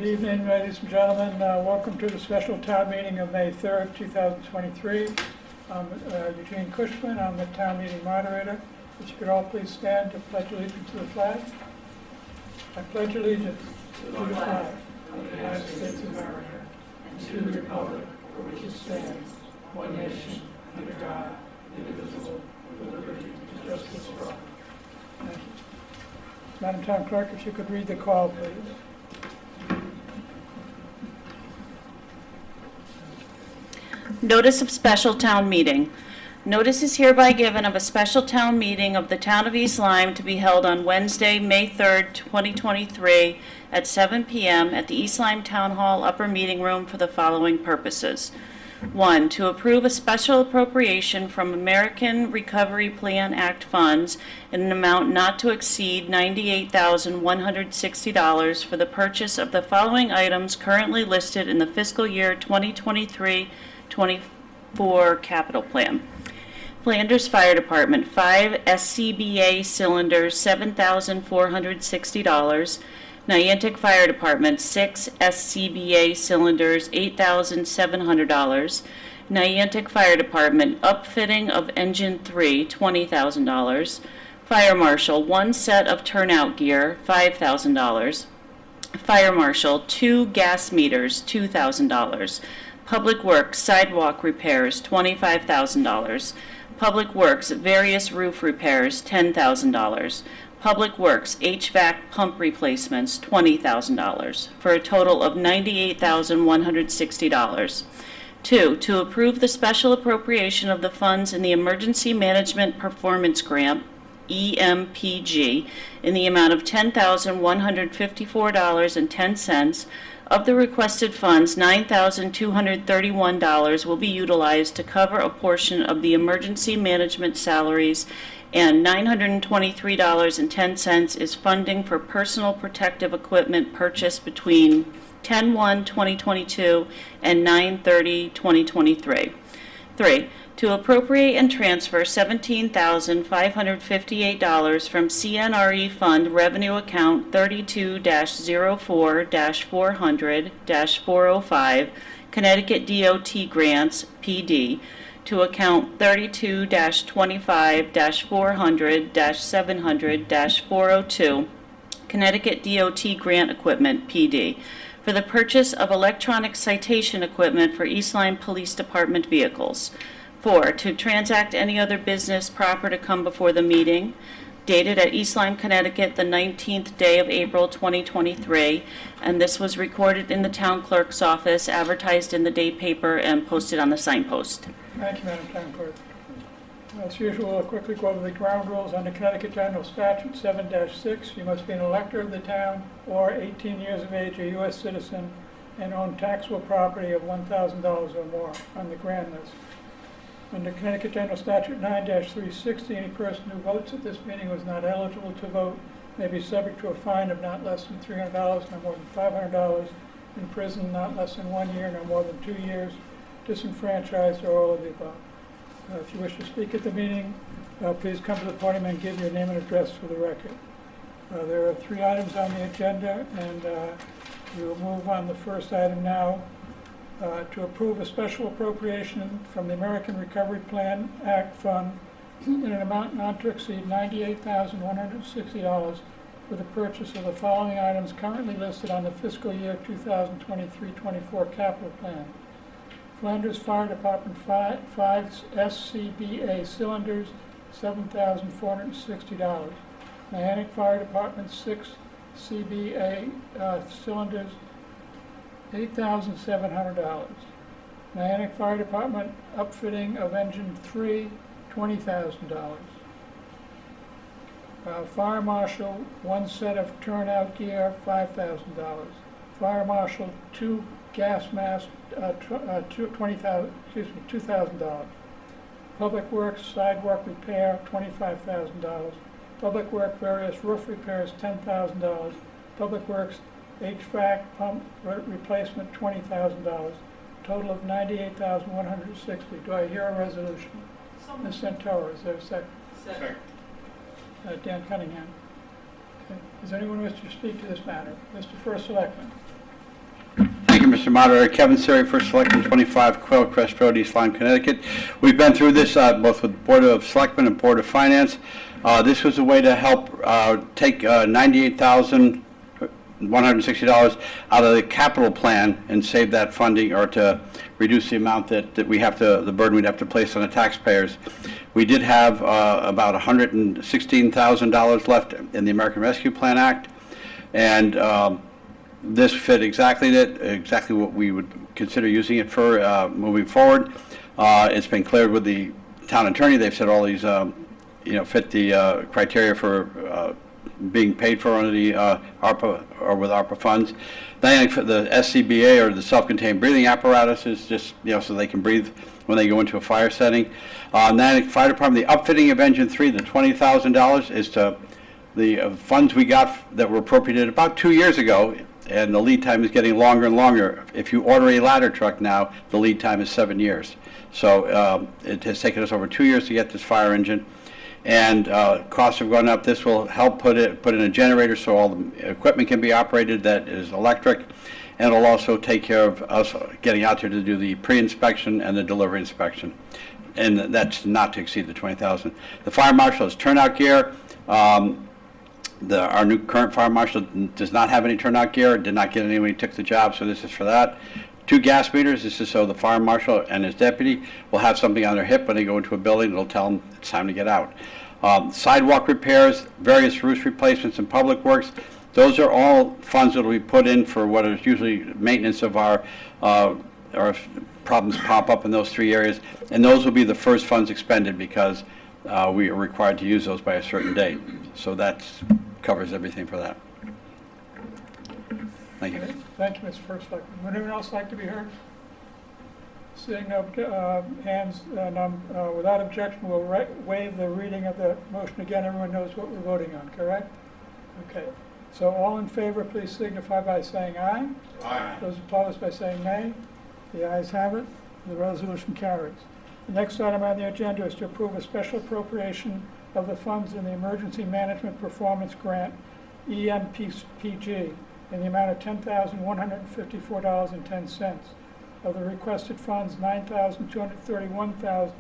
Good evening, ladies and gentlemen. Welcome to the special town meeting of May 3rd, 2023. I'm Eugene Cushman. I'm the town meeting moderator. If you could all please stand to pledge allegiance to the flag. I pledge allegiance to the flag of the United States of America and to the republic for which it stands, one nation, under God, indivisible, with liberty and justice for all. Thank you. Madam Town Clerk, if you could read the call, please. Notice of special town meeting. Notice is hereby given of a special town meeting of the Town of East Lyme to be held on Wednesday, May 3rd, 2023 at 7 p.m. at the East Lyme Town Hall Upper Meeting Room for the following purposes. 1. To approve a special appropriation from American Recovery Plan Act funds in an amount not to exceed $98,160 for the purchase of the following items currently listed in the fiscal year 2023-24 capital plan. Flanders Fire Department, 5 SCBA cylinders, $7,460. Niantic Fire Department, 6 SCBA cylinders, $8,700. Niantic Fire Department, upfitting of engine 3, $20,000. Fire Marshal, 1 set of turnout gear, $5,000. Fire Marshal, 2 gas meters, $2,000. Public Works sidewalk repairs, $25,000. Public Works various roof repairs, $10,000. Public Works HVAC pump replacements, $20,000, for a total of $98,160. 2. To approve the special appropriation of the funds in the Emergency Management Performance Grant, EMPG, in the amount of $10,154.10. Of the requested funds, $9,231 will be utilized to cover a portion of the emergency management salaries, and $923.10 is funding for personal protective equipment purchased between 10/1/2022 and 9/30/2023. 3. To appropriate and transfer $17,558 from CNRE Fund Revenue Account 32-04-400-405, Connecticut DOT Grants, PD, to account 32-25-400-700-402, Connecticut DOT Grant Equipment, PD, for the purchase of electronic citation equipment for East Lyme Police Department vehicles. 4. To transact any other business proper to come before the meeting, dated at East Lyme, Connecticut, the 19th day of April, 2023, and this was recorded in the town clerk's office, advertised in the day paper, and posted on the signpost. Thank you, Madam Town Clerk. As usual, I'll quickly go over the ground rules. Under Connecticut General Statute 7-6, you must be an elector of the town or 18 years of age, a U.S. citizen, and own taxable property of $1,000 or more on the grand list. Under Connecticut General Statute 9-360, any person who votes at this meeting who is not eligible to vote may be subject to a fine of not less than $300, no more than $500, in prison not less than 1 year, no more than 2 years, disenfranchised, or all of the above. If you wish to speak at the meeting, please come to the podium and give your name and address for the record. There are 3 items on the agenda, and we will move on the first item now. To approve a special appropriation from the American Recovery Plan Act Fund in an amount not to exceed $98,160 for the purchase of the following items currently listed on the fiscal year 2023-24 capital plan. Flanders Fire Department, 5 SCBA cylinders, $7,460. Niantic Fire Department, 6 CBA cylinders, $8,700. Niantic Fire Department, upfitting of engine 3, $20,000. Fire Marshal, 1 set of turnout gear, $5,000. Fire Marshal, 2 gas masks, $2,000. Public Works sidewalk repair, $25,000. Public Works various roof repairs, $10,000. Public Works HVAC pump replacement, $20,000. Total of $98,160. Do I hear a resolution? Ms. Santoro, is there a second? Second. Dan Cunningham. Okay. Does anyone wish to speak to this matter? Mr. First Selectman. Thank you, Mr. Moderator. Kevin Siri, First Selectman, 25 Quail Crest Road, East Lyme, Connecticut. We've been through this both with Board of Selectmen and Board of Finance. This was a way to help take $98,160 out of the capital plan and save that funding, or to reduce the amount that we have to, the burden we'd have to place on the taxpayers. We did have about $116,000 left in the American Rescue Plan Act, and this fit exactly what we would consider using it for moving forward. It's been cleared with the town attorney. They've said all these fit the criteria for being paid for under the ARPA or with ARPA funds. Then the SCBA, or the self-contained breathing apparatus, is just so they can breathe when they go into a fire setting. Natick Fire Department, the upfitting of engine 3, the $20,000 is to the funds we got that were appropriated about 2 years ago, and the lead time is getting longer and longer. If you order a ladder truck now, the lead time is 7 years. So it has taken us over 2 years to get this fire engine, and costs have gone up. This will help put in a generator so all the equipment can be operated that is electric, and it'll also take care of us getting out there to do the pre-inspection and the delivery inspection, and that's not to exceed the $20,000. The fire marshal has turnout gear. Our new current fire marshal does not have any turnout gear, did not get any when he took the job, so this is for that. 2 gas meters. This is so the fire marshal and his deputy will have something on their hip when they go into a building. It'll tell them it's time to get out. Sidewalk repairs, various roof replacements, and public works. Those are all funds that will be put in for what is usually maintenance of our problems pop up in those 3 areas, and those will be the first funds expended because we are required to use those by a certain date. So that covers everything for that. Thank you. Thank you, Mr. First Selectman. Would anyone else like to be heard? Seeing no hands, and without objection, we'll waive the reading of the motion again. Everyone knows what we're voting on, correct? Okay. So all in favor, please signify by saying aye. Aye. Those opposed by saying nay. The ayes have it. The resolution carries. The next item on the agenda is to approve a special appropriation of the funds in the Emergency Management Performance Grant, EMPG, in the amount of $10,154.10. Of the requested funds, $9,231,000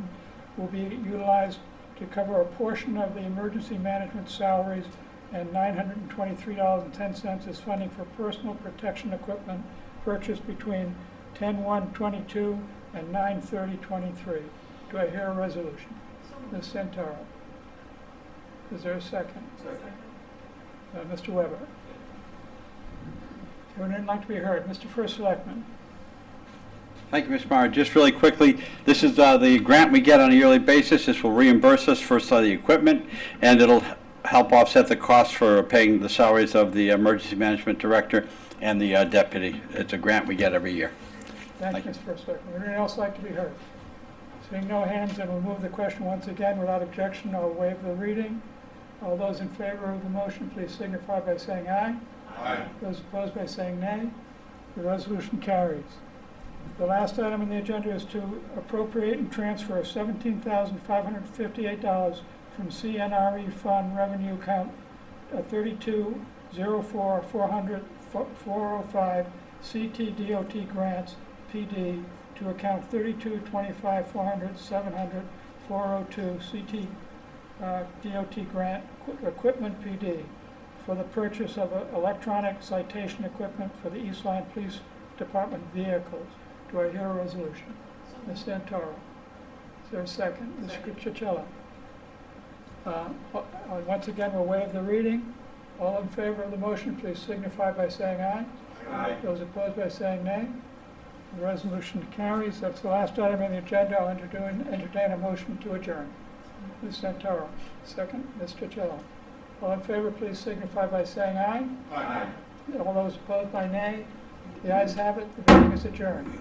will be utilized to cover a portion of the emergency management salaries, and $923.10 is funding for personal protection equipment purchased between 10/1/22 and 9/30/23. Do I hear a resolution? Ms. Santoro. Is there a second? Second. Mr. Weber. Would anyone like to be heard? Mr. First Selectman. Thank you, Mr. Meyer. Just really quickly, this is the grant we get on a yearly basis. This will reimburse us for some of the equipment, and it'll help offset the costs for paying the salaries of the emergency management director and the deputy. It's a grant we get every year. Thank you, Mr. First Selectman. Would anyone else like to be heard? Seeing no hands, and we'll move the question once again without objection. I'll waive the reading. All those in favor of the motion, please signify by saying aye. Aye. Those opposed by saying nay. The resolution carries. The last item on the agenda is to appropriate and transfer $17,558 from CNRE Fund Revenue Account 3204400405 CTDOT Grants PD to account 3225400700 CT DOT Grant Equipment PD for the purchase of electronic citation equipment for the East Lyme Police Department vehicles. Do I hear a resolution? Ms. Santoro. Is there a second? Ms. Scripcicella. Once again, we'll waive the reading. All in favor of the motion, please signify by saying aye. Aye. Those opposed by saying nay. The resolution carries. That's the last item on the agenda. I'll entertain a motion to adjourn. Ms. Santoro. Second. Ms. Scripcicella. All in favor, please signify by saying aye. Aye. All those opposed by nay. The ayes have it. The meeting is adjourned.